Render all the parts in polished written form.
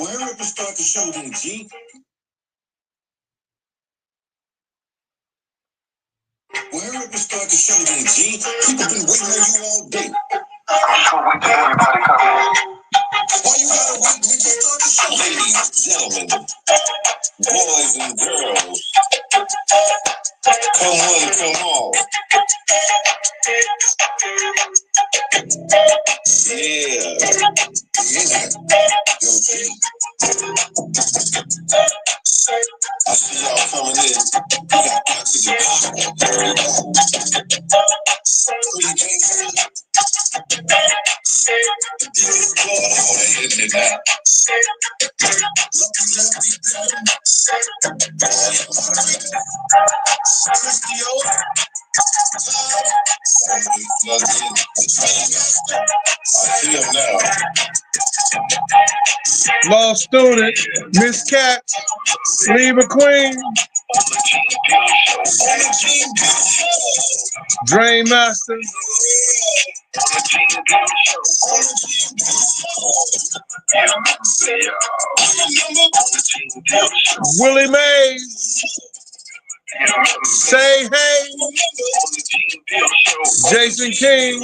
Well, hurry up and start the show then, G. Well, hurry up and start the show then, G. People been waiting on you all day. I'm so waiting till everybody come in. Why you gotta wait, nigga? Start the show. Ladies and gentlemen, boys and girls, come on, come on. Yeah. Yo, G. I see y'all coming in. We got toxic and popcorn. So you can't see it. This going on the internet. See him now. Law student, Miss Cat, Lee McQueen, Drain Master, Willie Mays, Say Hey, Jason King,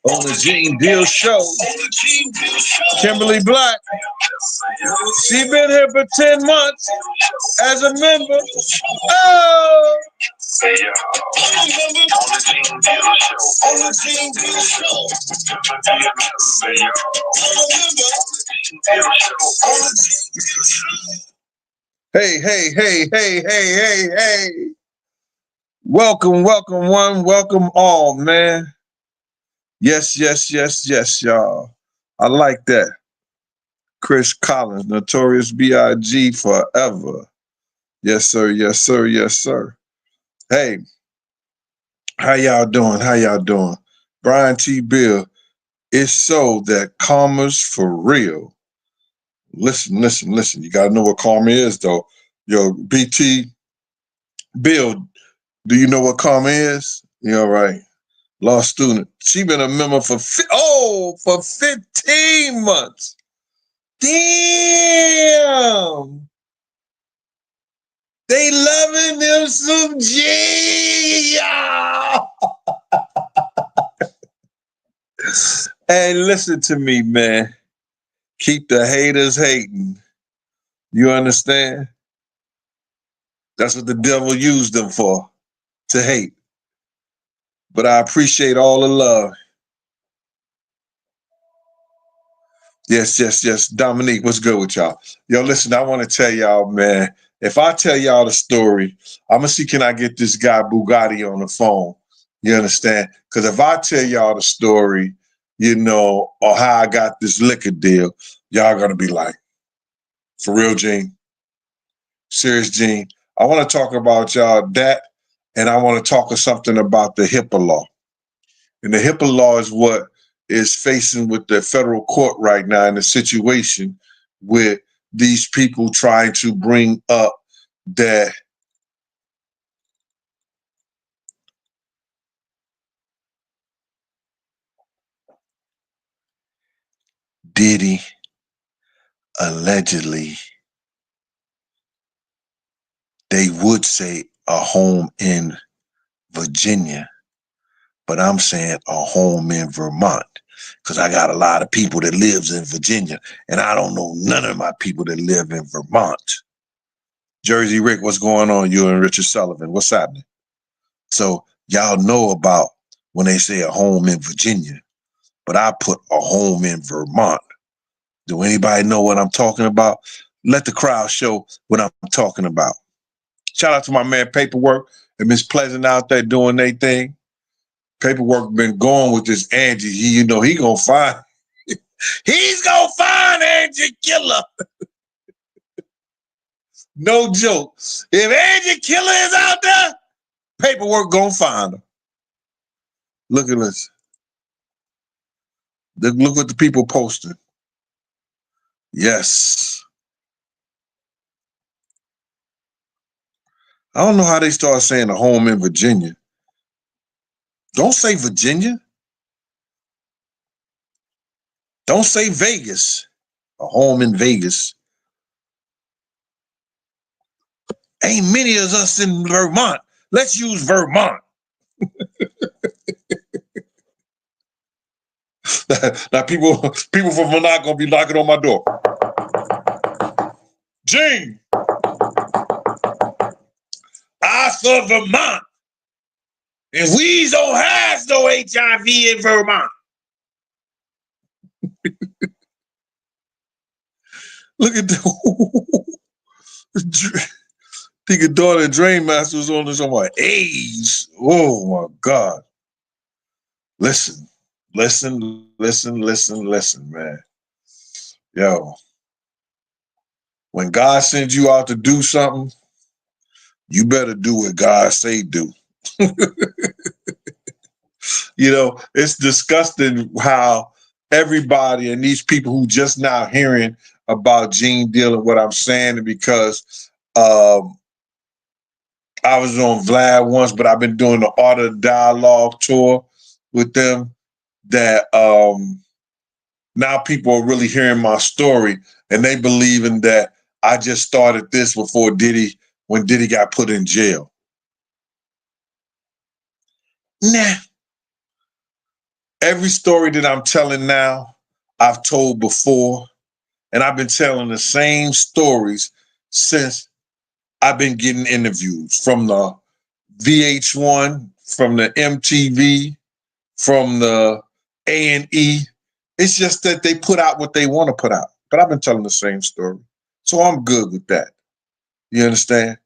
on the Gene Deal Show. Kimberly Black, she been here for 10 months as a member. Oh! Hey, hey, hey, hey, hey, hey, hey. Welcome, welcome one, welcome all, man. Yes, yes, yes, yes, y'all. I like that. Chris Collins, Notorious B.I.G. forever. Yes, sir, yes, sir, yes, sir. Hey, how y'all doing? How y'all doing? Brian T. Bill, it's so that karma's for real. Listen, listen, listen. You gotta know what karma is, though. Yo, BT, Bill, do you know what karma is? You all right? Law student. She been a member for 15 months. Damn. They loving them some G. Hey, listen to me, man. Keep the haters hating. You understand? That's what the devil used them for, to hate. But I appreciate all the love. Yes, yes, yes. Dominique, what's good with y'all? Yo, listen, I want to tell y'all, man, if I tell y'all the story, I'm going to see, can I get this guy Bugatti on the phone? You understand? Because if I tell y'all the story, you know, or how I got this liquor deal, y'all going to be like, for real, Gene? Serious, Gene? I want to talk about y'all that, and I want to talk something about the HIPAA law. And the HIPAA law is what is facing with the federal court right now in the situation with these people trying to bring up that Diddy allegedly, they would say a home in Virginia, but I'm saying a home in Vermont. because I got a lot of people that lives in Virginia, and I don't know none of my people that live in Vermont. Jersey Rick, what's going on? You and Richard Sullivan, what's happening? So y'all know about when they say a home in Virginia, but I put a home in Vermont. Do anybody know what I'm talking about? Let the crowd show what I'm talking about. Shout out to my man Paperwork and Miss Pleasant out there doing their thing. Paperwork been going with this Angie. He gonna find. He's gonna find Angie Killer. No joke. If Angie Killer is out there, Paperwork gonna find her. Look at this. Look what the people posting. Yes. I don't know how they start saying a home in Virginia. Don't say Virginia. Don't say Vegas. A home in Vegas. Ain't many of us in Vermont. Let's use Vermont. Now people from Vermont gonna be knocking on my door. Gene, I for Vermont. And we don't have no HIV in Vermont. Look at the think a daughter Drain Master was on this on my AIDS. Oh my God. Listen, man. Yo, when God sends you out to do something, you better do what God say do. It's disgusting how everybody and these people who just now hearing about Gene Deal and what I'm saying, because I was on Vlad once, but I've been doing the Art of Dialogue tour with them, that now people are really hearing my story and they believing that I just started this before Diddy, when Diddy got put in jail. Nah. Every story that I'm telling now, I've told before, and I've been telling the same stories since I've been getting interviews from the VH1, from the MTV, from the A&E. It's just that they put out what they want to put out. But I've been telling the same story. So I'm good with that. You understand?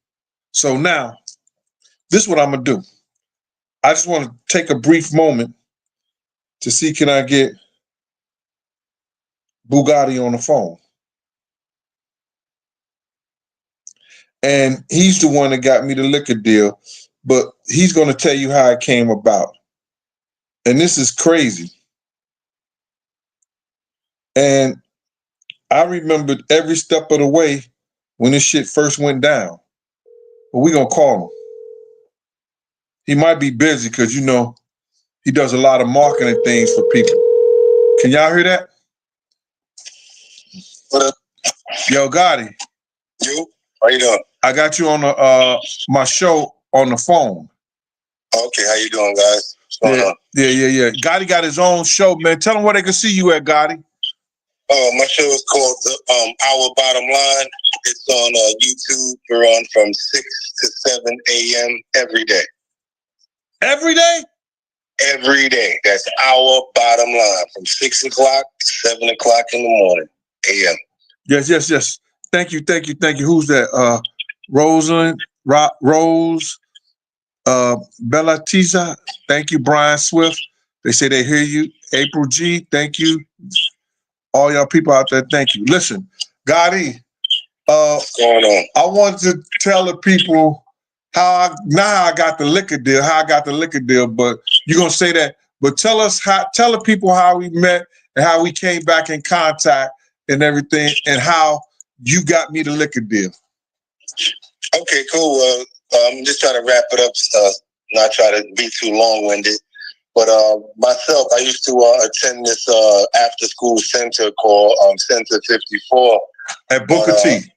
So now, this is what I'm going to do. I just want to take a brief moment to see, can I get Bugatti on the phone? And he's the one that got me the liquor deal, but he's going to tell you how it came about. And this is crazy. And I remembered every step of the way when this shit first went down. But we're going to call him. He might be busy because, he does a lot of marketing things for people. Can y'all hear that? What up? Yo, Gotti. You? How you doing? I got you on my show on the phone. Okay, how you doing, guys? What's going on? Yeah. Gotti got his own show, man. Tell them where they can see you at, Gotti. My show is called Our Bottom Line. It's on YouTube. We're on from 6 to 7 a.m. every day. Every day? Every day. That's Our Bottom Line from 6 o'clock to 7 o'clock in the morning, a.m. Yes. Thank you. Who's that? Rose, Bella Tiza. Thank you, Brian Swift. They say they hear you. April G, thank you. All y'all people out there, thank you. Listen, Gotti, what's going on? I want to tell the people how I got the liquor deal, but you're gonna say that. But tell the people how we met and how we came back in contact and everything, and how you got me the liquor deal. Okay, cool. I'm just trying to wrap it up, not try to be too long-winded. But myself, I used to attend this after-school center called Center 54. At Booker T.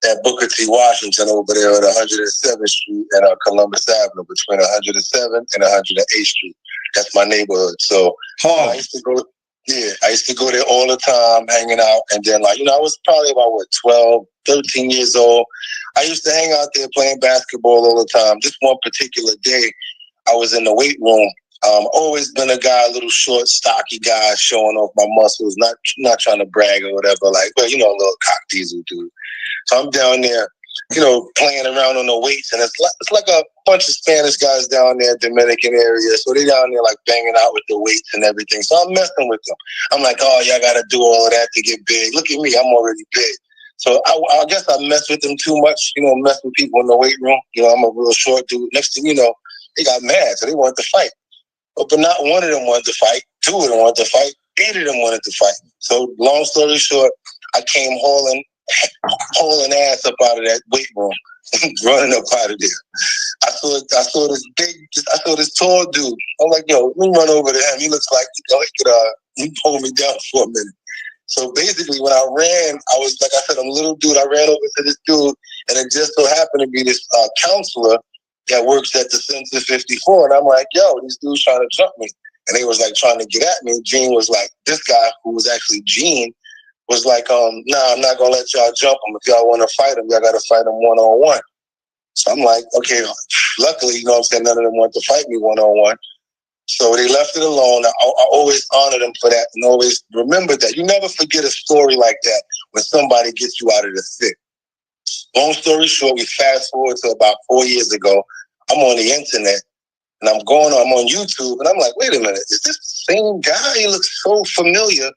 At Booker T, Washington, over there at 107th Street and Columbus Avenue, between 107th and 108th Street. That's my neighborhood. So I used to go. Yeah, I used to go there all the time, hanging out. And then, like, I was probably about, 12, 13 years old. I used to hang out there playing basketball all the time. Just one particular day, I was in the weight room. Always been a guy, a little short, stocky guy, showing off my muscles, not trying to brag or whatever, like, but, a little cock diesel dude. So I'm down there, playing around on the weights, and it's like a bunch of Spanish guys down there, Dominican area. So they down there like banging out with the weights and everything. So I'm messing with them. I'm like, oh, y'all got to do all of that to get big. Look at me, I'm already big. So I guess I mess with them too much, mess with people in the weight room. I'm a real short dude. Next thing you know, they got mad, so they wanted to fight. But not one of them wanted to fight. Two of them wanted to fight. 8 of them wanted to fight. So long story short, I came hauling ass up out of that weight room, running up out of there. I saw this tall dude. I'm like, yo, let me run over to him. He looks like he could hold me down for a minute. So basically, when I ran, I was, like I said, I'm a little dude. I ran over to this dude, and it just so happened to be this counselor that works at the Center 54. And I'm like, yo, these dudes trying to jump me. And they was like trying to get at me. Gene was like, this guy who was actually Gene was like, nah, I'm not going to let y'all jump him. If y'all want to fight him, y'all got to fight him one-on-one. So I'm like, okay, luckily, none of them want to fight me one-on-one. So they left it alone. I always honor them for that, and always remember that. You never forget a story like that when somebody gets you out of the thick. Long story short, we fast forward to about 4 years ago. I'm on the internet, and I'm on YouTube, and I'm like, wait a minute, is this the same guy? He looks so familiar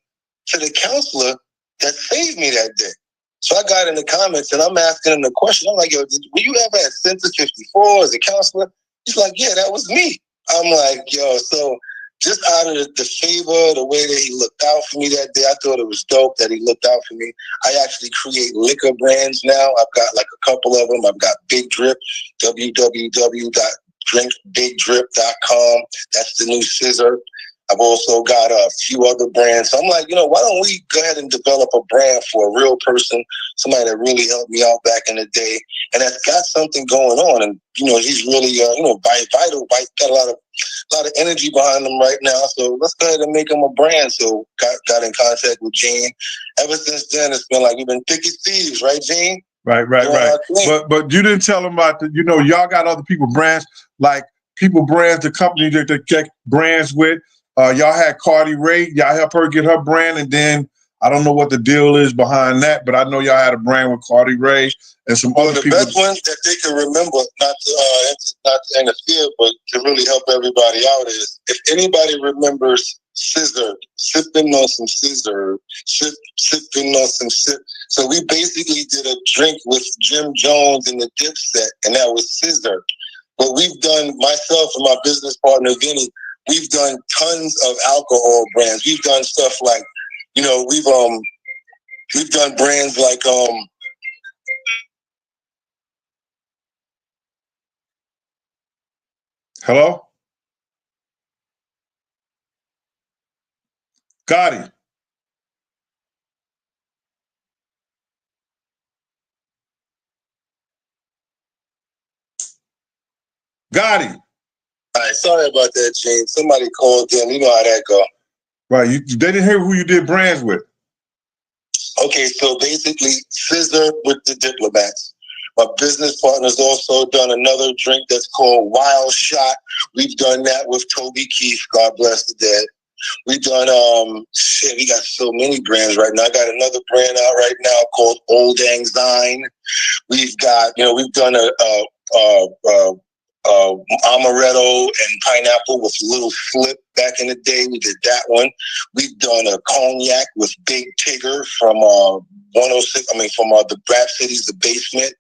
to the counselor that saved me that day. So I got in the comments, and I'm asking him the question. I'm like, yo, were you ever at Center 54 as a counselor? He's like, yeah, that was me. I'm like, yo, so just out of the favor, the way that he looked out for me that day, I thought it was dope that he looked out for me. I actually create liquor brands now. I've got like a couple of them. I've got Big Drip, www.drinkbigdrip.com. That's the new scissor. I've also got a few other brands. So I'm like, why don't we go ahead and develop a brand for a real person, somebody that really helped me out back in the day, and that's got something going on. And, he's really, vital, got a lot of energy behind him right now. So let's go ahead and make him a brand. So got in contact with Gene. Ever since then, it's been like we've been thick as thieves, right, Gene? Right. But you didn't tell them about y'all got other people brands, like people brands, the company that they get brands with. Y'all had Cardi Ray. Y'all help her get her brand, and then I don't know what the deal is behind that, but I know y'all had a brand with Cardi Ray and some other people. The best ones that they can remember, not to interfere, but to really help everybody out is, if anybody remembers Scissor, sipping on some Scissor, sipping on some sip. So we basically did a drink with Jim Jones and the Dipset, and that was Scissor. But we've done, myself and my business partner, Vinny, we've done tons of alcohol brands. We've done stuff like, we've done brands like Hello? Gotti. Gotti. All right, sorry about that, Gene. Somebody called them. You know how that go. Right. They didn't hear who you did brands with. Okay, so basically, Scissor with the Diplomats. My business partner's also done another drink that's called Wild Shot. We've done that with Toby Keith. God bless the dead. We've done, we got so many brands right now. I got another brand out right now called Old Anxine. We've got, we've done amaretto and pineapple with Little Flip back in the day. We did that one. We've done a cognac with Big Tigger from 106. From the Rap City's The Basement.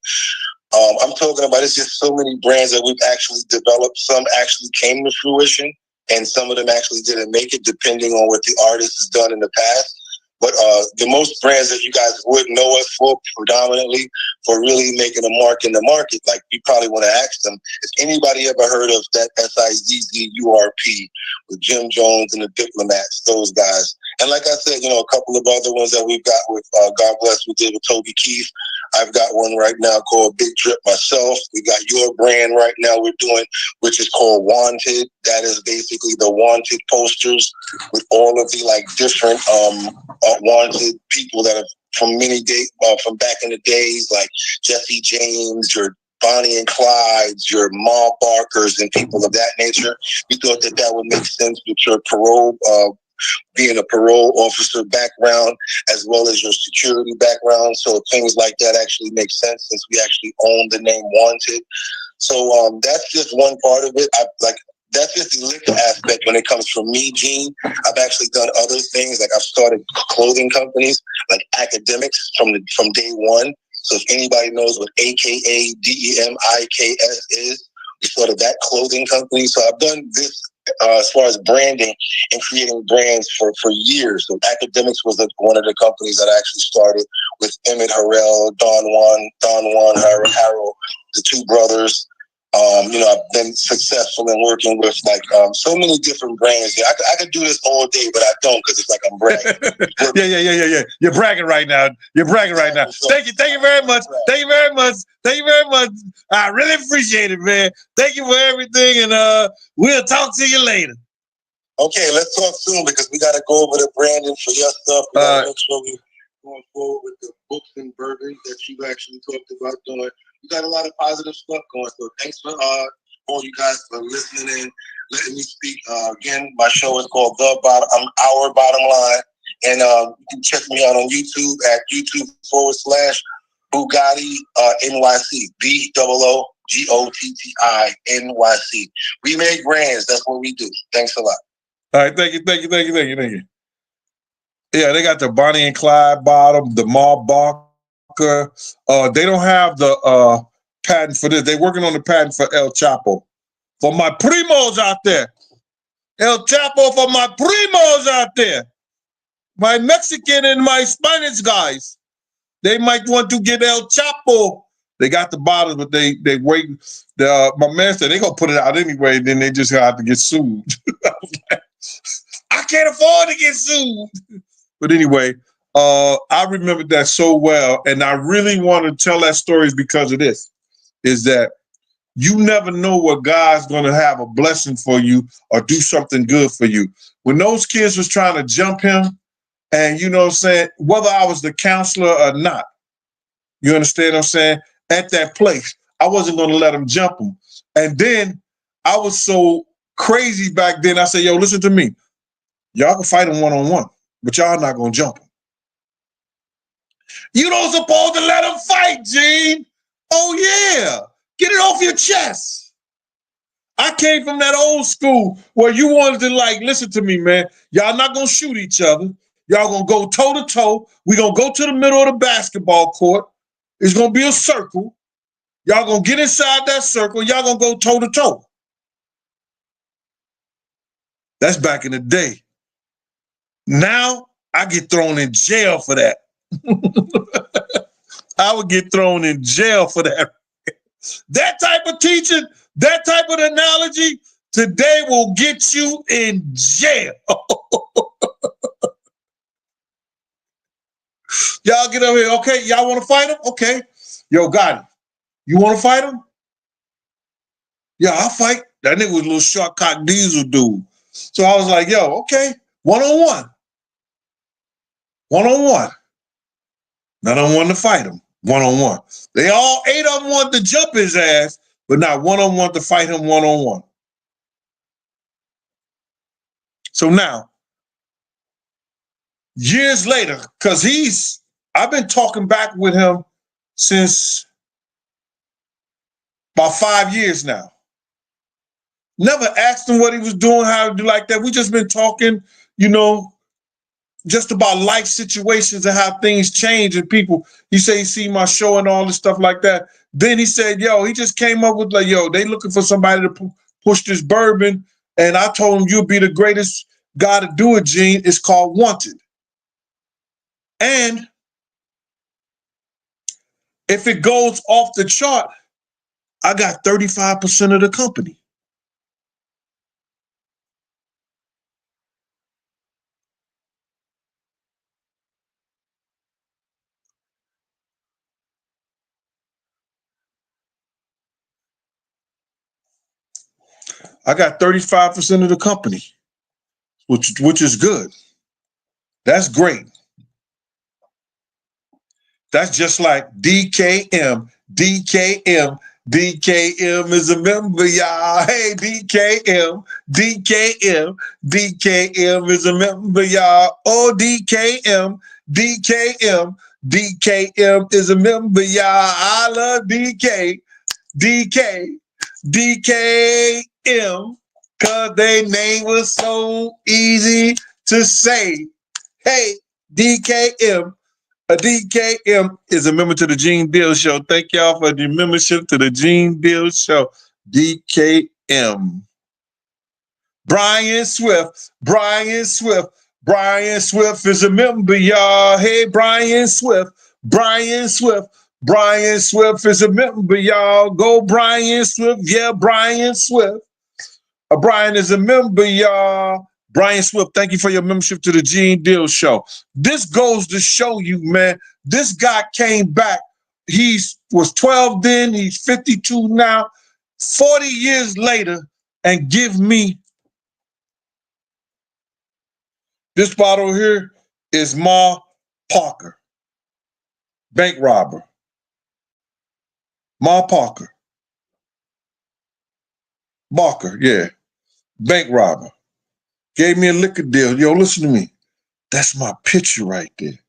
I'm talking about, it's just so many brands that we've actually developed. Some actually came to fruition, and some of them actually didn't make it, depending on what the artist has done in the past. But the most brands that you guys would know us for, predominantly, for really making a mark in the market, like, you probably want to ask them, has anybody ever heard of that SIZZURP with Jim Jones and the Diplomats, those guys? And like I said, a couple of other ones that we've got with, God bless, we did with Toby Keith. I've got one right now called Big Drip myself. We got your brand right now we're doing, which is called Wanted. That is basically the wanted posters with all of the like different wanted people that have from from back in the days, like Jesse James, your Bonnie and Clyde's, your Ma Barkers, and people of that nature. We thought that would make sense with your parole, being a parole officer background, as well as your security background. So things like that actually make sense since we actually own the name Wanted. So that's just one part of it. That's just the liquor aspect when it comes from me, Gene. I've actually done other things. Like I've started clothing companies, like academics from day one. So if anybody knows what AKA DEMIKS is, we started that clothing company. So I've done this as far as branding and creating brands for years. So academics was one of the companies that I actually started with Emmett Harrell, Don Juan Harrell, the two brothers. I've been successful in working with so many different brands. Yeah, I could do this all day, but I don't because it's like I'm bragging. Yeah. You're bragging right now. Thank you very much. Thank you very much. I really appreciate it, man. Thank you for everything, and we'll talk to you later. Okay, let's talk soon because we got to go over the branding for your stuff. We got to make sure we're going forward with the books and bourbon that you actually talked about doing. You got a lot of positive stuff going. So thanks for all you guys for listening and letting me speak. Again, my show is called Our Bottom Line. And you can check me out on YouTube at YouTube.com/Bugatti NYC. BOOGOTTI NYC. We make brands. That's what we do. Thanks a lot. All right, thank you. Yeah, they got the Bonnie and Clyde bottom, the Ma Barker. They don't have the patent for this. They're working on the patent for El Chapo. For my primos out there. El Chapo for my primos out there. My Mexican and my Spanish guys. They might want to get El Chapo. They got the bottles, but they wait. My man said they're going to put it out anyway, then they just have to get sued. I can't afford to get sued. But anyway, I remember that so well, and I really want to tell that story because of this, is that you never know what God's going to have a blessing for you or do something good for you. When those kids was trying to jump him, and you know what I'm saying, whether I was the counselor or not, you understand what I'm saying, at that place, I wasn't going to let them jump him. And then I was so crazy back then, I said, yo, listen to me. Y'all can fight him one-on-one, but y'all not going to jump him. You don't supposed to let him fight, Gene. Oh, yeah. Get it off your chest. I came from that old school where you wanted to listen to me, man. Y'all not going to shoot each other. Y'all going to go toe-to-toe. We're going to go to the middle of the basketball court. It's going to be a circle. Y'all going to get inside that circle. Y'all going to go toe-to-toe. That's back in the day. Now, I get thrown in jail for that. I would get thrown in jail for that. That type of teaching, that type of analogy, today will get you in jail. Y'all get over here. Okay, y'all want to fight him? Okay. Yo, got it. You want to fight him? Yeah, I'll fight. That nigga was a little shortcut diesel dude. So I was like, yo, okay, one-on-one. One-on-one. None of them wanted to fight him. One-on-one. They all 8 of them wanted to jump his ass, but not one of them wanted to fight him one-on-one. So now, years later, because I've been talking back with him since about 5 years now. Never asked him what he was doing, how to do like that. We just been talking, just about life situations and how things change and people. He said he see my show and all this stuff like that. Then he said, yo, he just came up with they looking for somebody to push this bourbon. And I told him, you'll be the greatest guy to do it, Gene. It's called Wanted. And if it goes off the chart, I got 35% of the company. I got 35% of the company, which is good. That's great. That's just like DKM. DKM is a member, y'all. Hey, DKM is a member, y'all. Oh, DKM is a member, y'all. I love DKM, cause their name was so easy to say. Hey, DKM. A DKM is a member to the Gene Deal Show. Thank y'all for the membership to the Gene Deal Show. DKM. Brian Swift is a member, y'all. Hey, Brian Swift is a member, y'all. Go Brian Swift. Yeah, Brian Swift. Brian is a member, y'all. Brian Swift, thank you for your membership to the Gene Deal Show. This goes to show you, man, this guy came back. He was 12 then, he's 52 now, 40 years later, and give me this bottle here is Ma Parker, bank robber. Ma Parker. Barker, yeah, bank robber. Gave me a liquor deal. Yo, listen to me. That's my picture right there.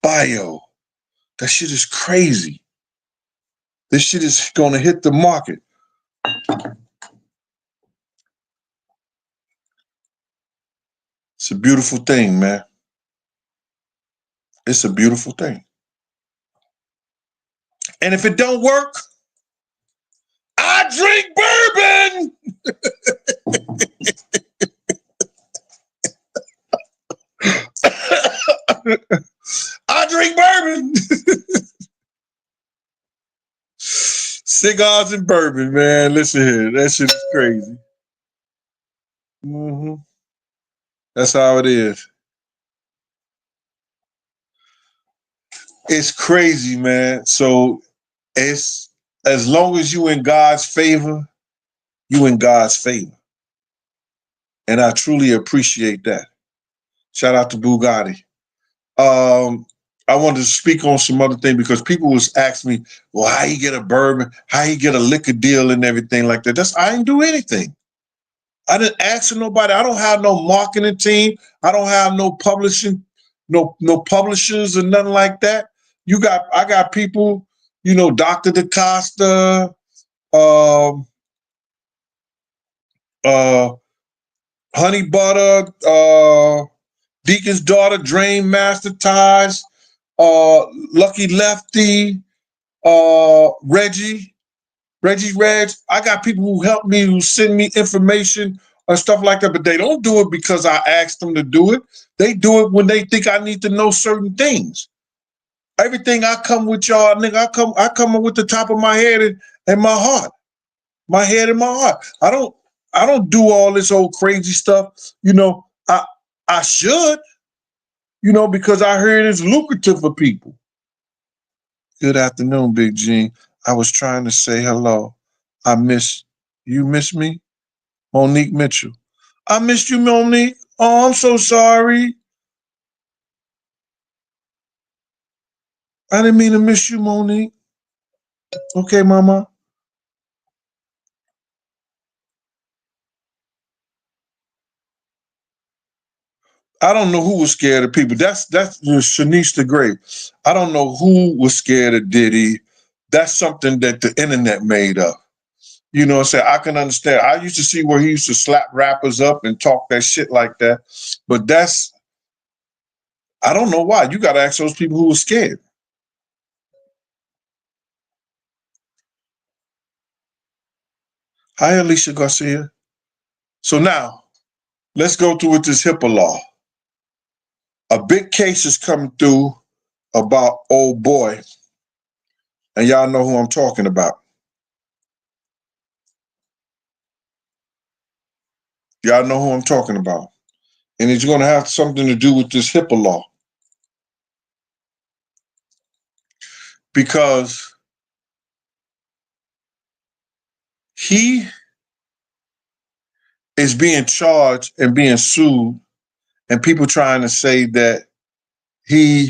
Bio. That shit is crazy. This shit is gonna hit the market. It's a beautiful thing, man. It's a beautiful thing. And if it don't work, I drink bourbon. I drink bourbon. Cigars and bourbon, man. Listen here. That shit is crazy. Mm-hmm. That's how it is. It's crazy, man. So it's as long as you in God's favor, you in God's favor. And I truly appreciate that. Shout out to Bugatti. I wanted to speak on some other thing because people was asking me, well, how you get a bourbon, how you get a liquor deal and everything like that. I didn't do anything. I didn't ask nobody. I don't have no marketing team. I don't have no publishing, no publishers or nothing like that. I got people, Dr. DaCosta, Honey Butter, Deacon's Daughter, Drain Master Ties, Lucky Lefty, Reggie. I got people who help me, who send me information and stuff like that, but they don't do it because I asked them to do it. They do it when they think I need to know certain things. Everything I come with y'all, nigga, I come up with the top of my head and my heart. My head and my heart. I don't do all this old crazy stuff. I should, because I heard it's lucrative for people. Good afternoon, Big Gene. I was trying to say hello. You miss me? Monique Mitchell. I missed you, Monique. Oh, I'm so sorry. I didn't mean to miss you, Monique. Okay, Mama. I don't know who was scared of people. That's Shanice the Great. I don't know who was scared of Diddy. That's something that the internet made up. I can understand. I used to see where he used to slap rappers up and talk that shit like that. But I don't know why. You got to ask those people who were scared. Hi, Alicia Garcia. So now, let's go through with this HIPAA law. A big case is coming through about old boy. And y'all know who I'm talking about. Y'all know who I'm talking about. And it's going to have something to do with this HIPAA law. Because he is being charged and being sued, and people trying to say that he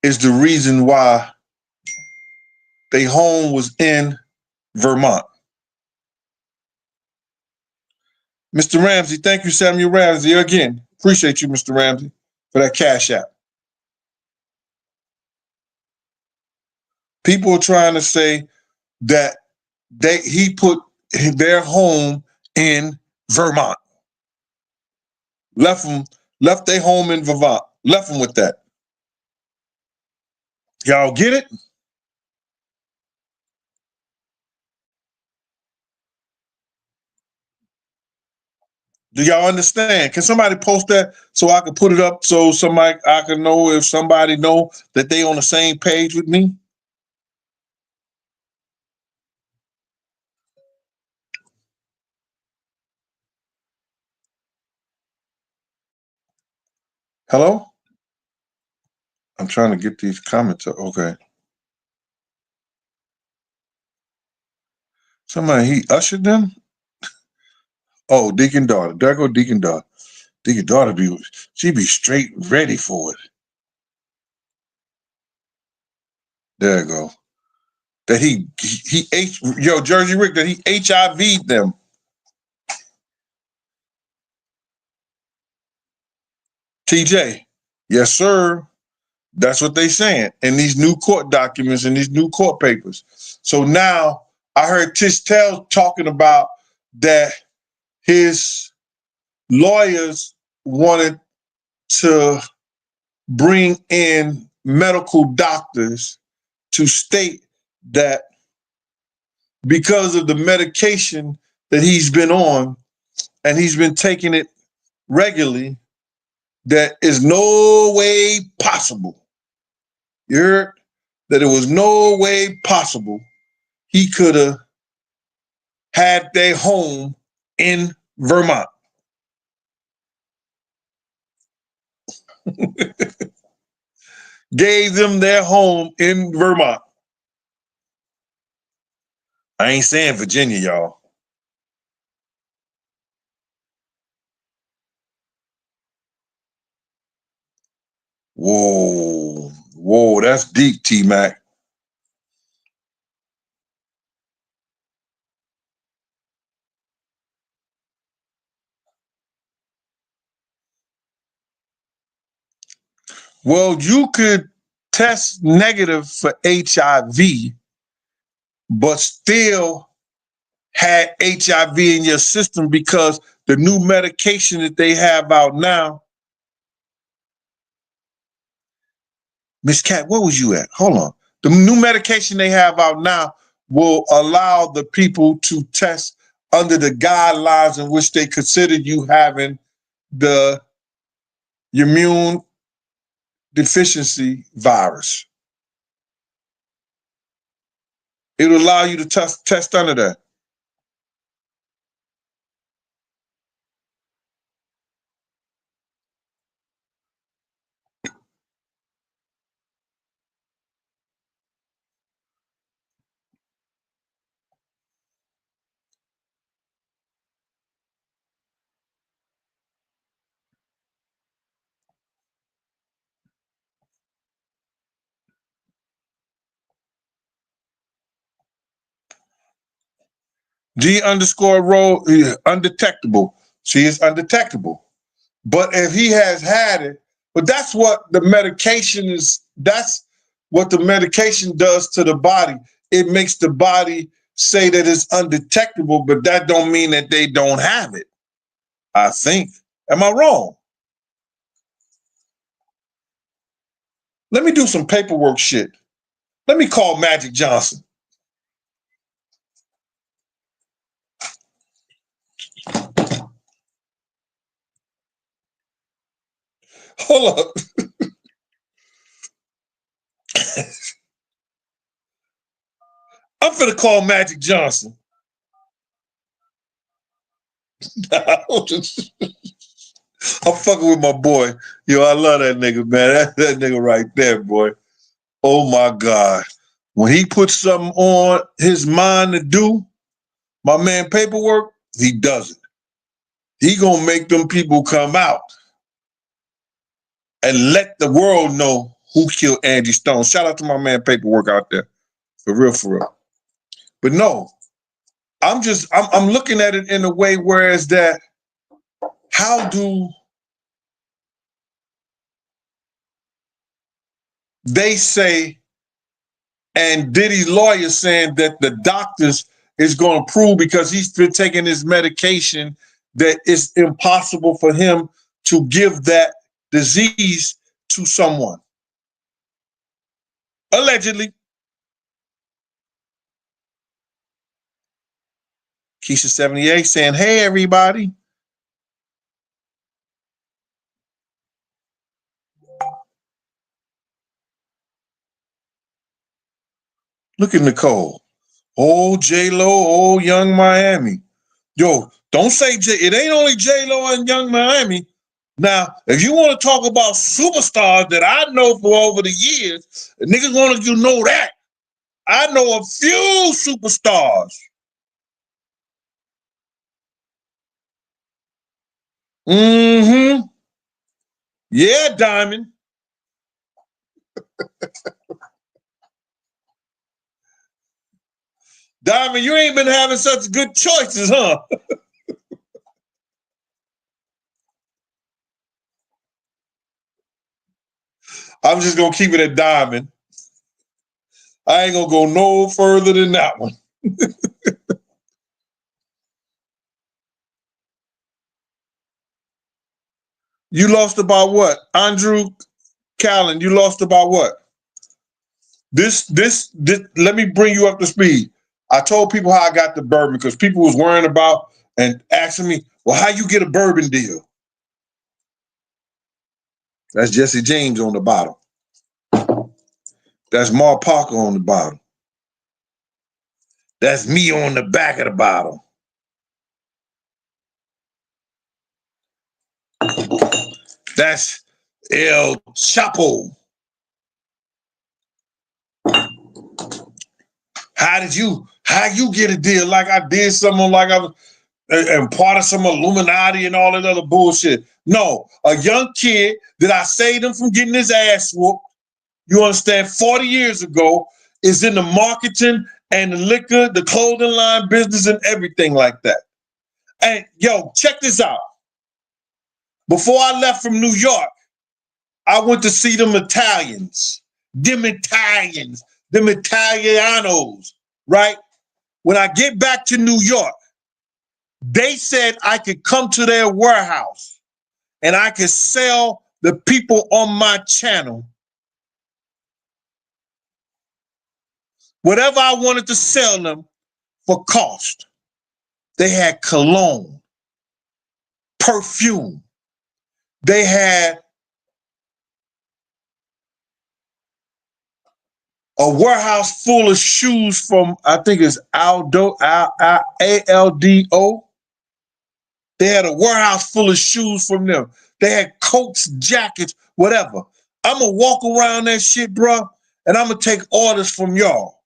is the reason why their home was in Vermont. Mr. Ramsey, thank you, Samuel Ramsey, again. Appreciate you, Mr. Ramsey, for that cash app. People are trying to say that he put their home in Vermont. Left their home in Vermont. Left them with that. Y'all get it? Do y'all understand? Can somebody post that so I can put it up so I can know if somebody know that they on the same page with me? Hello? I'm trying to get these comments up. Okay. Somebody, he ushered them? Oh, Deacon Daughter. There go Deacon Daughter. Deacon Daughter she be straight ready for it. There you go. That he Jersey Rick, that he HIV'd them. TJ, yes, sir. That's what they saying in these new court documents and these new court papers. So now I heard Tish Tell talking about that his lawyers wanted to bring in medical doctors to state that because of the medication that he's been on and he's been taking it regularly, that is no way possible. You heard? That it was no way possible he could have had their home in Vermont. Gave them their home in Vermont. I ain't saying Virginia, y'all. Whoa, that's deep, T-Mac. Well, you could test negative for HIV, but still had HIV in your system because the new medication that they have out now. Miss Cat, where was you at? Hold on. The new medication they have out now will allow the people to test under the guidelines in which they consider you having the immune deficiency virus. It'll allow you to test under that. G_row undetectable. She is undetectable. But if he has had it, but that's what the medication is, that's what the medication does to the body. It makes the body say that it's undetectable, but that don't mean that they don't have it. I think. Am I wrong? Let me do some paperwork shit. Let me call Magic Johnson. Hold up. I'm finna call Magic Johnson. I'm fucking with my boy. Yo, I love that nigga, man. That nigga right there, boy. Oh my God. When he puts something on his mind to do, my man Paperwork, he does it. He gonna make them people come out and let the world know who killed Angie Stone. Shout out to my man Paperwork out there. For real, for real. But no, I'm looking at it in a way whereas that how do they say, and Diddy's lawyer saying that the doctors is going to prove because he's been taking his medication that it's impossible for him to give that disease to someone. Allegedly. Keisha 78 saying, hey, everybody. Look at Nicole. Oh, J-Lo, oh, Young Miami. Yo, don't say it ain't only J-Lo and Young Miami. Now, if you want to talk about superstars that I know for over the years, niggas want you to know that. I know a few superstars. Mm-hmm. Yeah, Diamond. Diamond, you ain't been having such good choices, huh? I'm just going to keep it at Diamond. I ain't going to go no further than that one. You lost about what? Andrew Callen, you lost about what? This, let me bring you up to speed. I told people how I got the bourbon because people was worrying about and asking me, well, how you get a bourbon deal? That's Jesse James on the bottom. That's Mark Parker on the bottom. That's me on the back of the bottle. That's El Chapo. How you get a deal like I did something like I was and part of some Illuminati and all that other bullshit? No, a young kid that I saved him from getting his ass whooped, you understand, 40 years ago, is in the marketing and the liquor, the clothing line business and everything like that. And yo, check this out. Before I left from New York, I went to see them Italians, them Italianos, right? When I get back to New York, they said I could come to their warehouse and I could sell the people on my channel whatever I wanted to sell them for cost. They had cologne, perfume. They had a warehouse full of shoes from, I think it's Aldo, A-L-D-O. They had a warehouse full of shoes from them. They had coats, jackets, whatever. I'm going to walk around that shit, bro, and I'm going to take orders from y'all.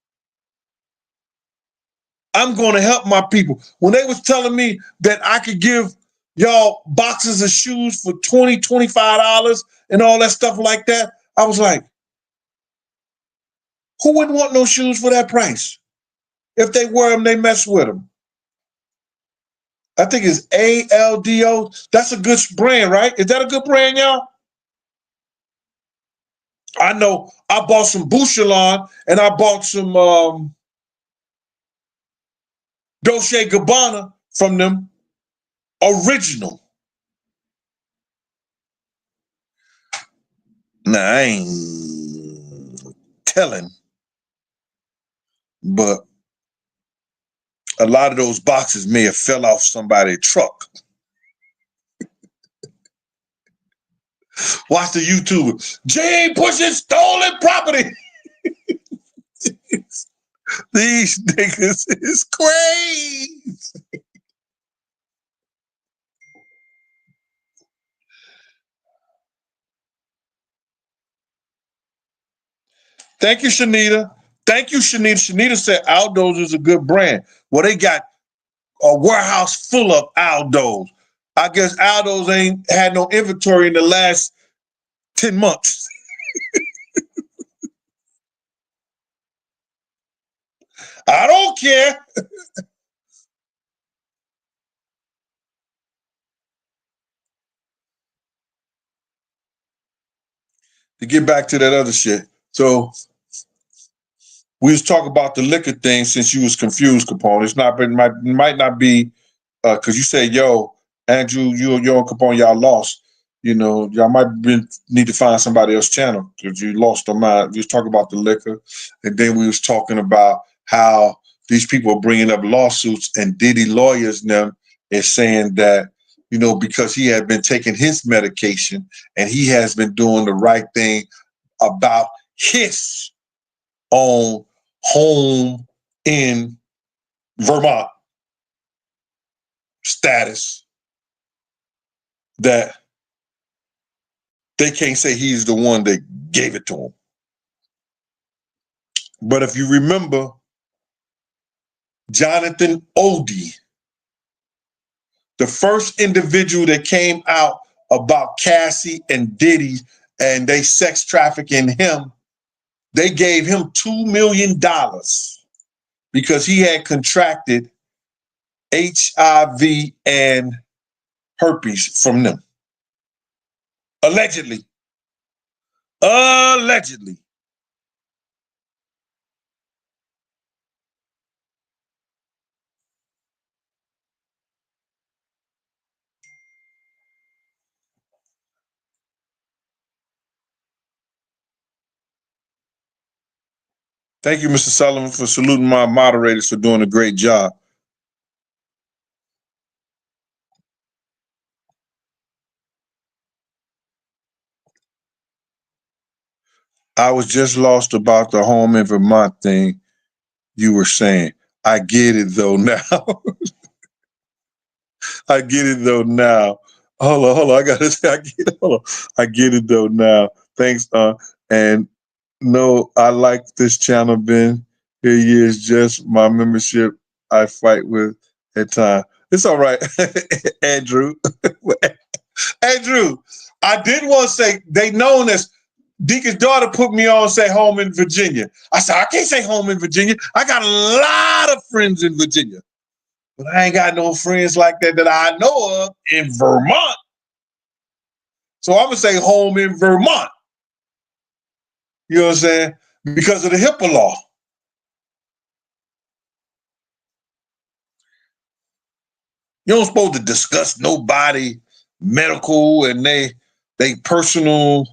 I'm going to help my people. When they was telling me that I could give y'all boxes of shoes for $20, $25 and all that stuff like that, I was like, who wouldn't want no shoes for that price? If they wear them, they mess with them. I think it's A-L-D-O. That's a good brand, right? Is that a good brand, y'all? I know I bought some Bouchelon and I bought some Dolce & Gabbana from them. Original. Now, I ain't telling, but a lot of those boxes may have fell off somebody's truck. Watch the YouTuber. Jay pushing stolen property. These niggas is crazy. Thank you, Shanita. Thank you, Shanita. Shanita said Aldo's is a good brand. Well, they got a warehouse full of Aldo's. I guess Aldo's ain't had no inventory in the last 10 months. I don't care. To get back to that other shit. So we was talking about the liquor thing since you was confused, Capone. It's not been might not be because you said, yo, Andrew, you and Capone, y'all lost. You know, y'all might need to find somebody else's channel because you lost the mind. We was talking about the liquor, and then we was talking about how these people are bringing up lawsuits, and Diddy lawyers them is saying that, you know, because he had been taking his medication and he has been doing the right thing about his own home in Vermont status, that they can't say he's the one that gave it to him. But if you remember, Jonathan Odie, the first individual that came out about Cassie and Diddy and they sex trafficking him, they gave him $2 million because he had contracted HIV and herpes from them. Allegedly. Allegedly. Thank you, Mr. Sullivan, for saluting my moderators for doing a great job. I was just lost about the home in Vermont thing you were saying. I get it though now. I get it though now. Hold on. I gotta say, I get it though now. Thanks, and no, I like this channel, Ben. Here he is, just my membership I fight with at time. It's all right, Andrew. Andrew, I did want to say they known as Deacon's daughter put me on say home in Virginia. I said, I can't say home in Virginia. I got a lot of friends in Virginia, but I ain't got no friends like that I know of in Vermont. So I'm going to say home in Vermont. You know what I'm saying? Because of the HIPAA law. You don't supposed to discuss nobody medical and they personal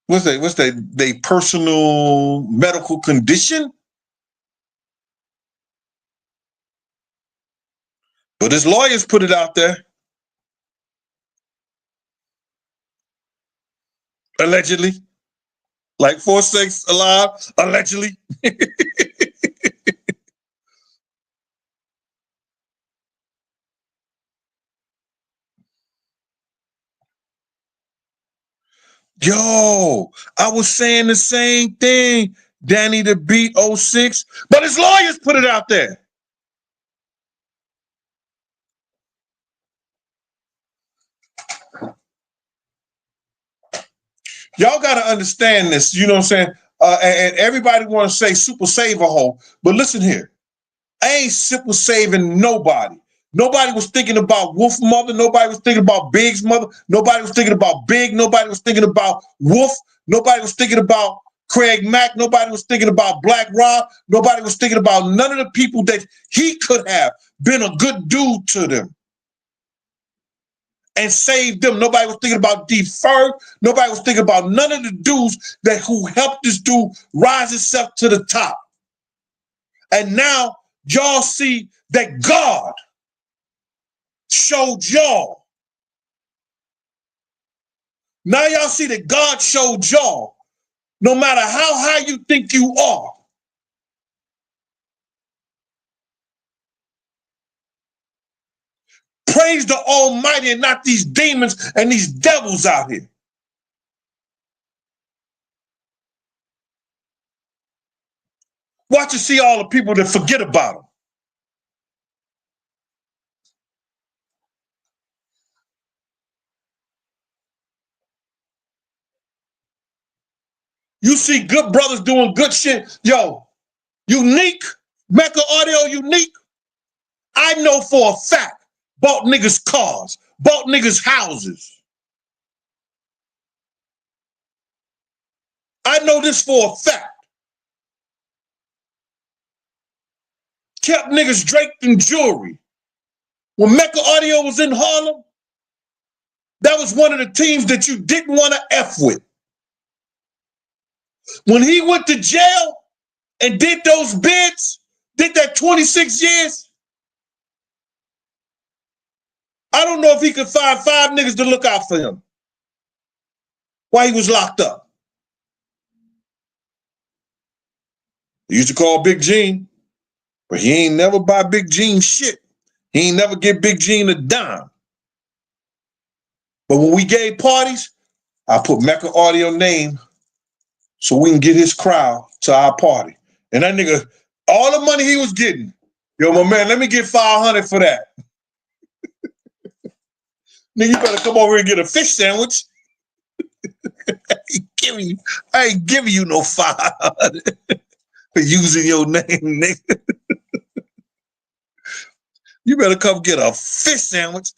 what's they personal medical condition? But his lawyers put it out there. Allegedly. Like 4-6 alive, allegedly. Yo, I was saying the same thing, Danny the Beat 06, but his lawyers put it out there. Y'all got to understand this, you know what I'm saying? And everybody want to say super save a hole, but listen here. I ain't super saving nobody. Nobody was thinking about Wolf mother. Nobody was thinking about Big's mother. Nobody was thinking about Big. Nobody was thinking about Wolf. Nobody was thinking about Craig Mack. Nobody was thinking about Black Rob. Nobody was thinking about none of the people that he could have been a good dude to them and saved them. Nobody was thinking about Deferred. Nobody was thinking about none of the dudes who helped this dude rise himself to the top. And now y'all see that God showed y'all. Now y'all see that God showed y'all, no matter how high you think you are, praise the Almighty and not these demons and these devils out here. Watch and see all the people that forget about him. You see good brothers doing good shit. Yo, Unique, Mecca Audio Unique, I know for a fact, bought niggas cars, bought niggas houses. I know this for a fact. Kept niggas draped in jewelry. When Mecca Audio was in Harlem, that was one of the teams that you didn't want to F with. When he went to jail and did those bids, did that 26 years, I don't know if he could find 5 niggas to look out for him while he was locked up. He used to call Big Gene, but he ain't never buy Big Gene shit. He ain't never give Big Gene a dime. But when we gave parties, I put Mecca Audio name so we can get his crowd to our party. And that nigga, all the money he was getting, yo, my man, let me get 500 for that. Nigga, you better come over here and get a fish sandwich. I ain't giving you no 500 for using your name, nigga. You better come get a fish sandwich.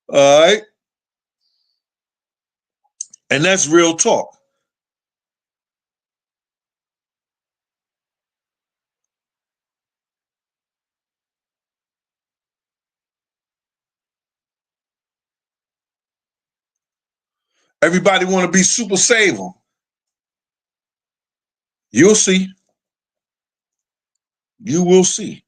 All right. And that's real talk. Everybody want to be super saver. You'll see. You will see.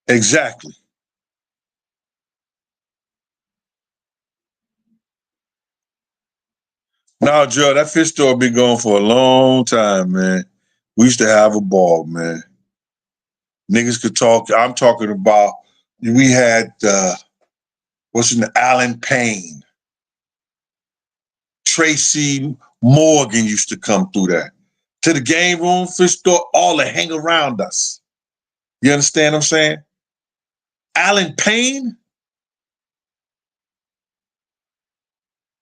Exactly. Now, Joe, that fish store been going for a long time, man. We used to have a ball, man. Niggas could talk. I'm talking about, we had, what's in the Alan Payne. Tracy Morgan used to come through that. To the game room, fish store, all that hang around us. You understand what I'm saying? Alan Payne?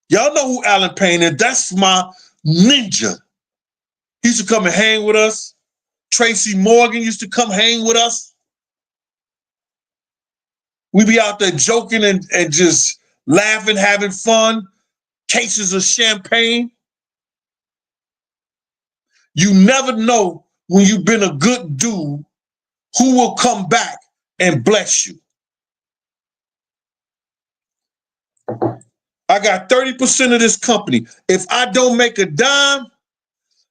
Y'all know who Alan Payne is. That's my ninja. He used to come and hang with us. Tracy Morgan used to come hang with us. We be out there joking and just laughing, having fun. Cases of champagne. You never know when you've been a good dude who will come back and bless you. I got 30% of this company. If I don't make a dime,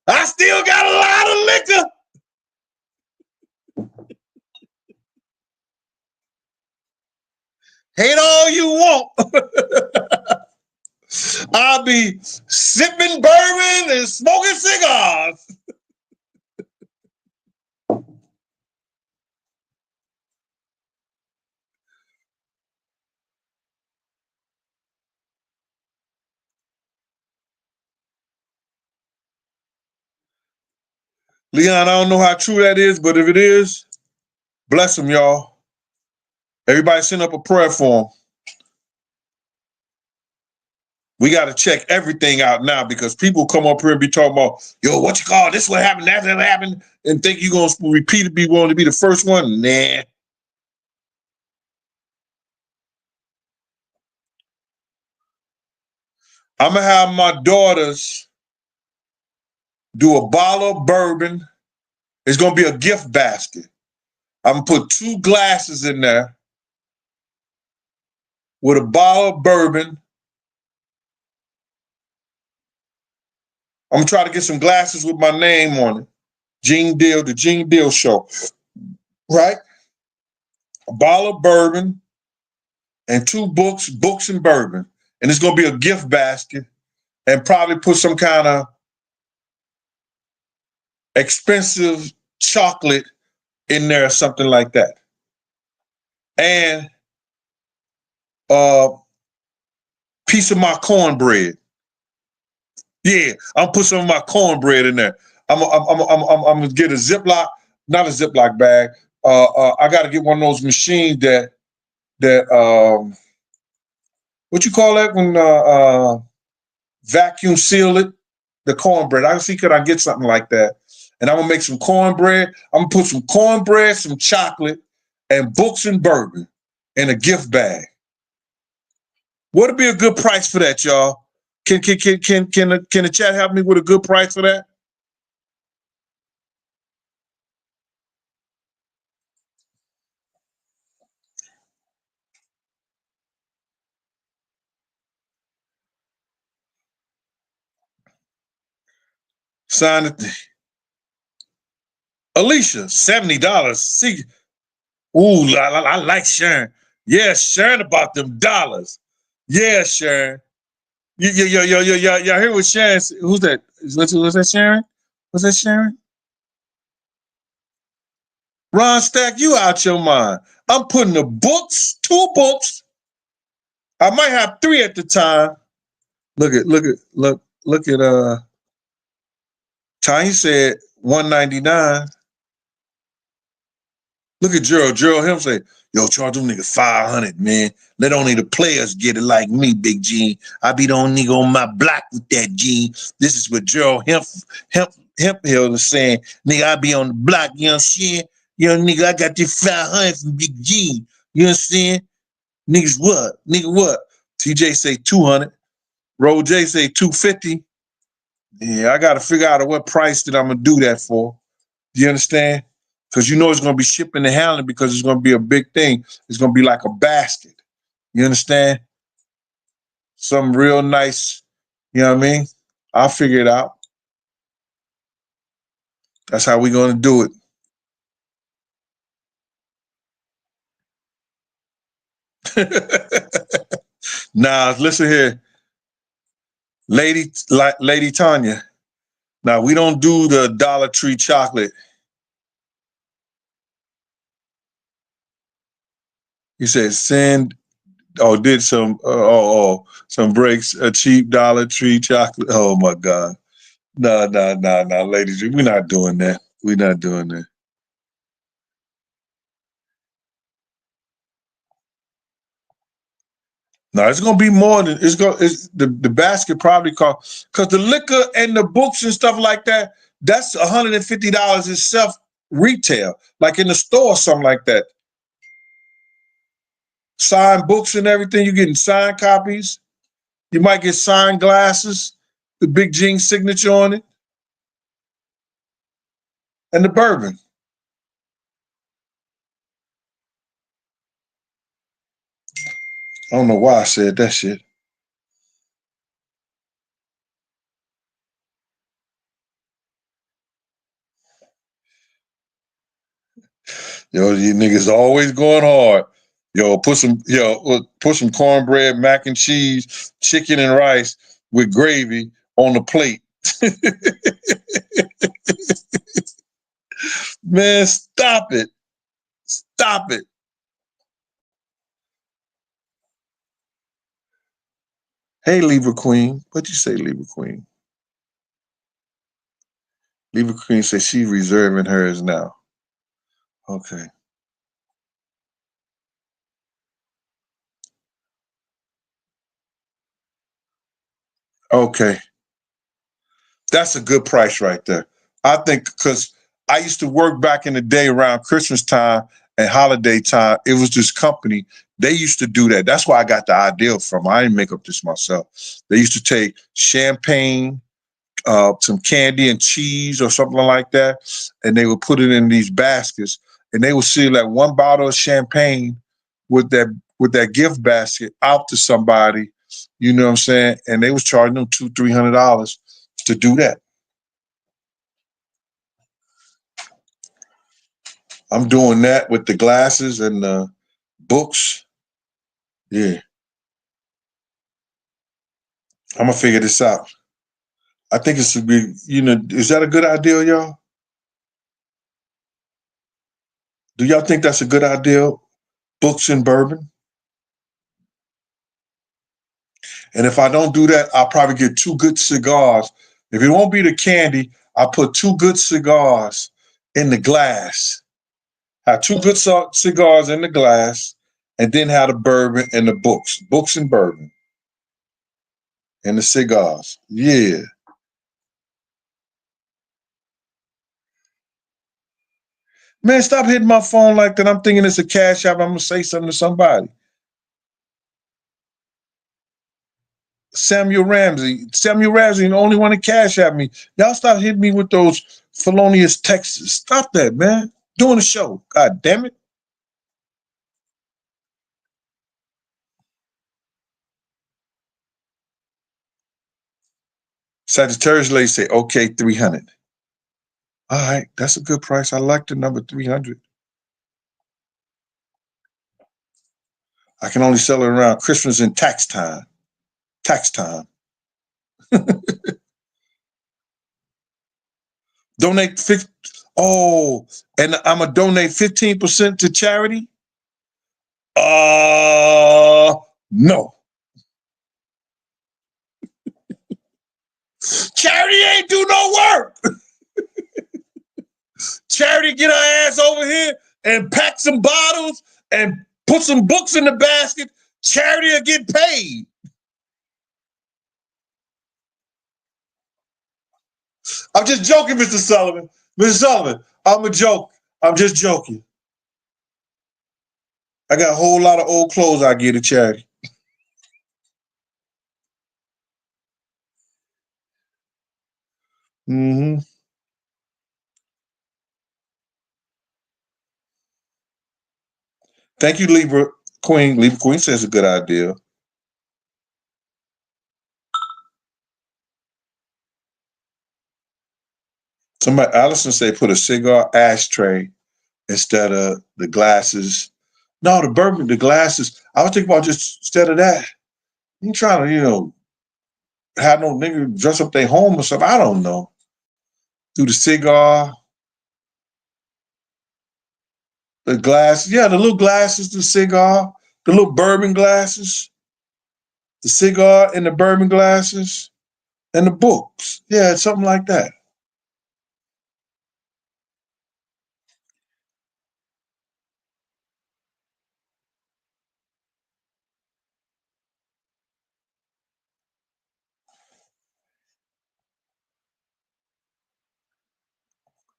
I still got a lot of liquor. Hate all you want. I'll be sipping bourbon and smoking cigars. Leon, I don't know how true that is, but if it is, bless him, y'all. Everybody send up a prayer for him. We got to check everything out now because people come up here and be talking about, yo, what you call this? What happened? That's what happened. And think you're going to repeat it, be willing to be the first one? Nah. I'm going to have my daughters do a bottle of bourbon. It's going to be a gift basket. I'm going to put 2 glasses in there with a bottle of bourbon. I'm going to try to get some glasses with my name on it. Gene Deal, the Gene Deal Show. Right? A bottle of bourbon and 2 books and bourbon. and it's gonna be a gift basket, and probably put some kind of expensive chocolate in there or something like that. And a piece of my cornbread. Yeah, I'm put some of my cornbread in there. I'm gonna get a Ziploc, not a Ziploc bag. I got to get one of those machines that what you call that when vacuum seal it, the cornbread. I can see could I get something like that, and I'm gonna make some cornbread. I'm gonna put some cornbread, some chocolate, and books and bourbon in a gift bag. What'd be a good price for that, y'all? Can the chat help me with a good price for that? Sign it. Alicia, $70. See, ooh, I like Sharon. Yeah, Sharon about them dollars. Yeah, Sharon. Y'all hear what Sharon? Who's that? Was that Sharon? Was that Sharon? Ron Stack, you out your mind. I'm putting the books, 2 books. I might have 3 at the time. Look at Tanya said $199. Look at Gerald. Gerald him say, yo, charge them niggas $500, man. Let only the players get it like me, Big G. I be the only nigga on my block with that G. This is what Gerald Hemphill is saying. Nigga, I be on the block, you know what I'm saying? You know, nigga, I got this 500 from Big G. You know what I'm saying? Niggas what? Nigga what? TJ say 200. Roll J say 250. Yeah, I got to figure out at what price that I'm going to do that for. Do you understand? Because you know it's going to be shipping and handling because it's going to be a big thing. It's going to be like a basket. You understand? Something real nice. You know what I mean? I'll figure it out. That's how we're going to do it. Now, listen here. Lady Tanya. Now, we don't do the Dollar Tree chocolate. He said, did some, some breaks, a cheap Dollar Tree chocolate. Oh, my God. No, ladies, we're not doing that. We're not doing that. No, it's gonna be more than the basket probably cost because the liquor and the books and stuff like that, that's $150 itself retail, like in the store or something like that. Signed books and everything, you're getting signed copies. You might get signed glasses, the Big Gene signature on it, and the bourbon. I don't know why I said that shit. Yo, you niggas always going hard. Yo, put some cornbread, mac and cheese, chicken and rice with gravy on the plate. Man, stop it. Stop it. Hey, Libra Queen. What'd you say, Libra Queen? Libra Queen says she's reserving hers now. Okay. Okay. That's a good price right there. I think because I used to work back in the day around Christmas time and holiday time. It was this company. They used to do that. That's where I got the idea from. I didn't make up this myself. They used to take champagne, some candy and cheese or something like that, and they would put it in these baskets, and they would seal like 1 bottle of champagne with that gift basket out to somebody. You know what I'm saying? And they was charging them $200-300 to do that. I'm doing that with the glasses and the books. Yeah. I'm gonna figure this out. I think it's a good, is that a good idea, y'all? Do y'all think that's a good idea? Books and bourbon? And if I don't do that, I'll probably get 2 good cigars. If it won't be the candy, I'll put 2 good cigars in the glass. Have 2 good cigars in the glass, and then have the bourbon and the books. Books and bourbon. And the cigars. Yeah. Man, stop hitting my phone like that. I'm thinking it's a cash app. I'm going to say something to somebody. Samuel Ramsey, the only one to cash at me. Y'all stop hitting me with those felonious texts. Stop that, man. Doing a show. God damn it. Sagittarius lady say, okay, 300. All right, that's a good price. I like the number 300. I can only sell it around Christmas and tax time. Tax time. Donate 50. Oh, and I'm going to donate 15% to charity? No. Charity ain't do no work. Charity get her ass over here and pack some bottles and put some books in the basket. Charity will get paid. I'm just joking, Mr. Sullivan. Mr. Sullivan, I'm a joke. I'm just joking. I got a whole lot of old clothes I give to charity. Mm-hmm. Thank you, Libra Queen. Libra Queen says a good idea. Somebody, Allison say, put a cigar ashtray instead of the glasses. No, the bourbon, the glasses. I was thinking about just instead of that. You trying to, have no nigga dress up their home or something. I don't know. Do the cigar, the glass. Yeah, the little glasses, the cigar, the little bourbon glasses, the cigar and the bourbon glasses, and the books. Yeah, something like that.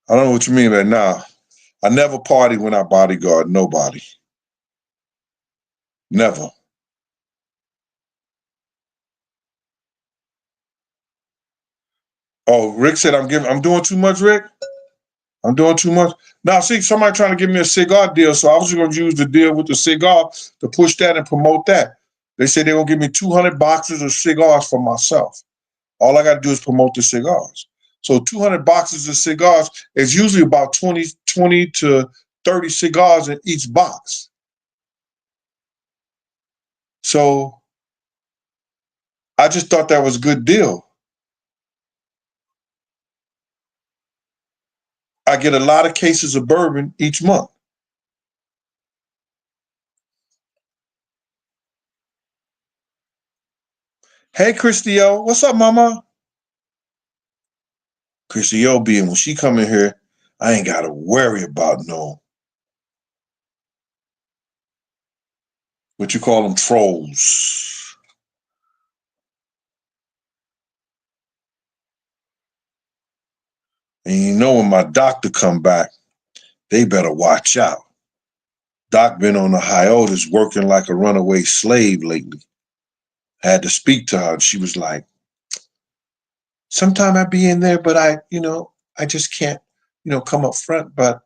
I don't know what you mean by nah. I never party when I bodyguard nobody. Never. Oh, Rick said I'm doing too much, Rick? I'm doing too much. Now, see, somebody trying to give me a cigar deal, so I was going to use the deal with the cigar to push that and promote that. They said they're going to give me 200 boxes of cigars for myself. All I got to do is promote the cigars. So 200 boxes of cigars is usually about 20 to 30 cigars in each box. So I just thought that was a good deal. I get a lot of cases of bourbon each month. Hey, Christy O, what's up, mama? Christy O being when she come in here, I ain't got to worry about no, what you call them, trolls. And when my doctor come back, they better watch out. Doc been on a hiatus working like a runaway slave lately. Had to speak to her. She was like, sometime I be in there, but I just can't, come up front. But,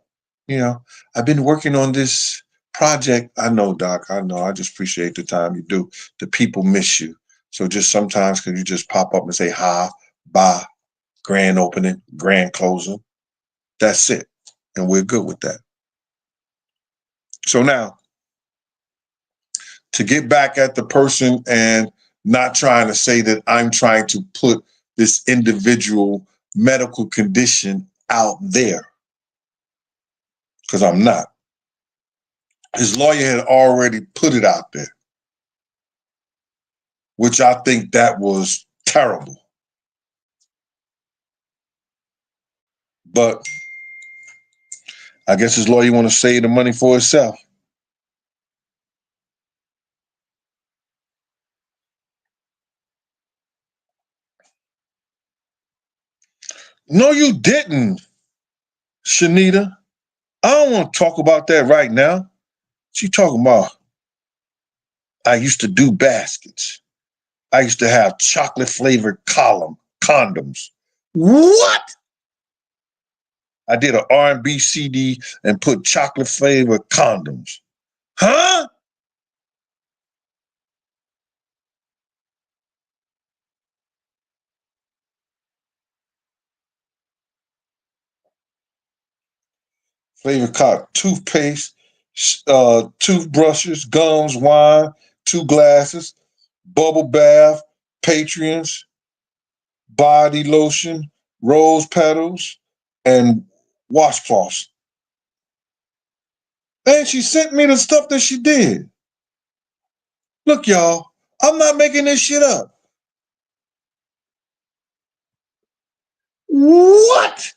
I've been working on this project. I know, Doc, I know. I just appreciate the time you do. The people miss you. So just sometimes can you just pop up and say hi, bye, grand opening, grand closing. That's it. And we're good with that. So now, to get back at the person and Not trying to say that I'm trying to put this individual medical condition out there, because I'm not. His lawyer had already put it out there, which I think that was terrible. But I guess his lawyer want to save the money for himself. No, you didn't, Shanita. I don't want to talk about that right now. She talking about, I used to do baskets. I used to have chocolate flavored condoms. What? I did an R&B CD and put chocolate flavored condoms. Huh? Flavored toothpaste, toothbrushes, gums, wine, 2 glasses, bubble bath, Patreons, body lotion, rose petals, and washcloths. And she sent me the stuff that she did. Look, y'all, I'm not making this shit up. What?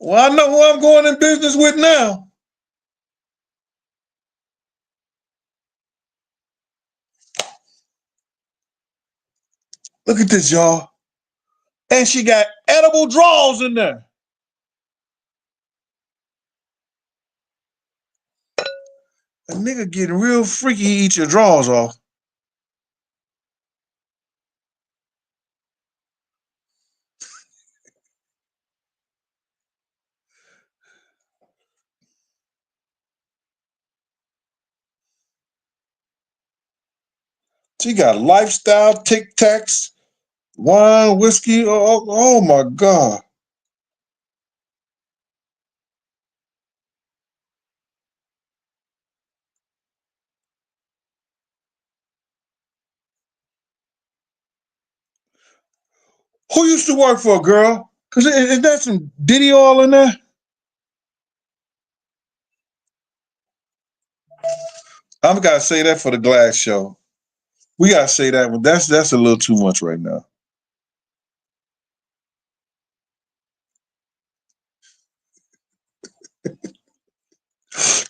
Well, I know who I'm going in business with now. Look at this, y'all. And she got edible draws in there. A nigga getting real freaky, eat your drawers off. She got lifestyle, Tic Tacs, wine, whiskey. Oh my God. Who used to work for a girl? Because is that some Diddy all in there? I'm got to say that for the Glass show. We got to say that one. That's a little too much right now.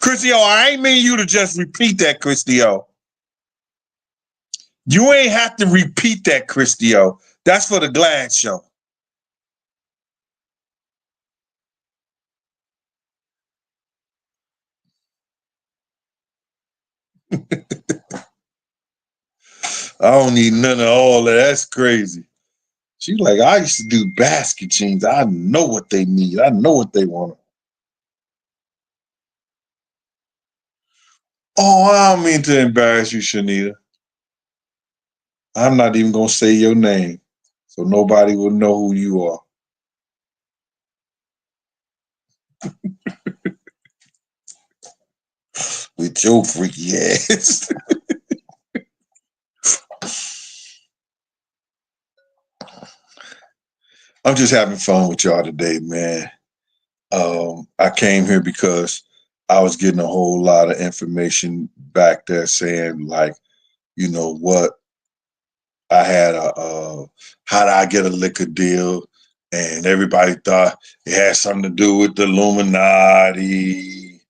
Christy O, I ain't mean you to just repeat that, Christy O. You ain't have to repeat that, Christy O. That's for the Glass show. I don't need none of all that. That's crazy. She's like, I used to do basket jeans. I know what they need. I know what they want. Oh, I don't mean to embarrass you, Shanita. I'm not even going to say your name, so nobody will know who you are. With your freaky ass. I'm just having fun with y'all today, man. I came here because I was getting a whole lot of information back there saying, like, you know what? I had how did I get a liquor deal? And everybody thought it had something to do with the Illuminati.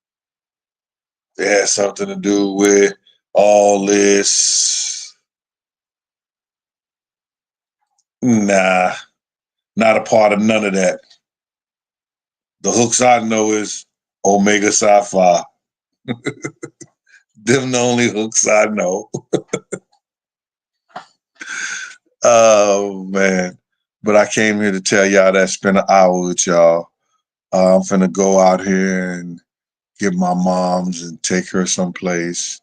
It had something to do with all this. Nah, not a part of none of that. The hooks I know is Omega Sci-Fi. Them the only hooks I know. Oh, man. But I came here to tell y'all that I spent an hour with y'all. I'm finna go out here and get my mom's and take her someplace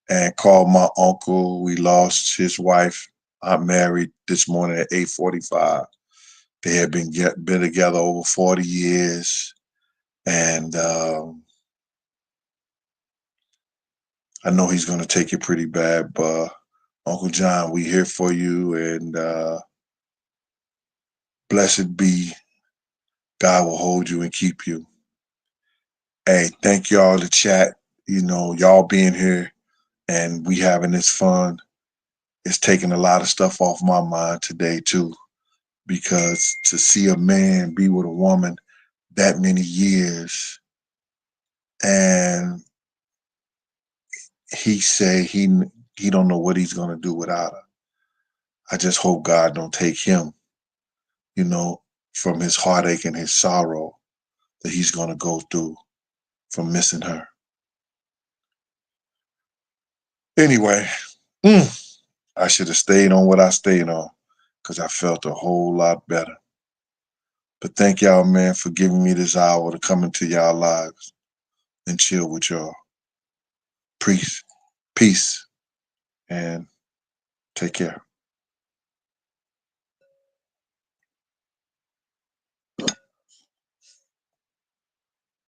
and call my uncle. We lost his wife I'm married this morning at 8:45. They have been together over 40 years. And I know he's going to take it pretty bad, but Uncle John, we here for you. And blessed be, God will hold you and keep you. Hey, thank y'all to chat. You know, y'all being here and we having this fun. It's taking a lot of stuff off my mind today too, because to see a man be with a woman that many years and he say he don't know what he's gonna do without her. I just hope God don't take him, you know, from his heartache and his sorrow that he's gonna go through from missing her. Anyway, I should have stayed on what I stayed on because I felt a whole lot better. But thank y'all, man, for giving me this hour to come into y'all lives and chill with y'all. Peace, and take care.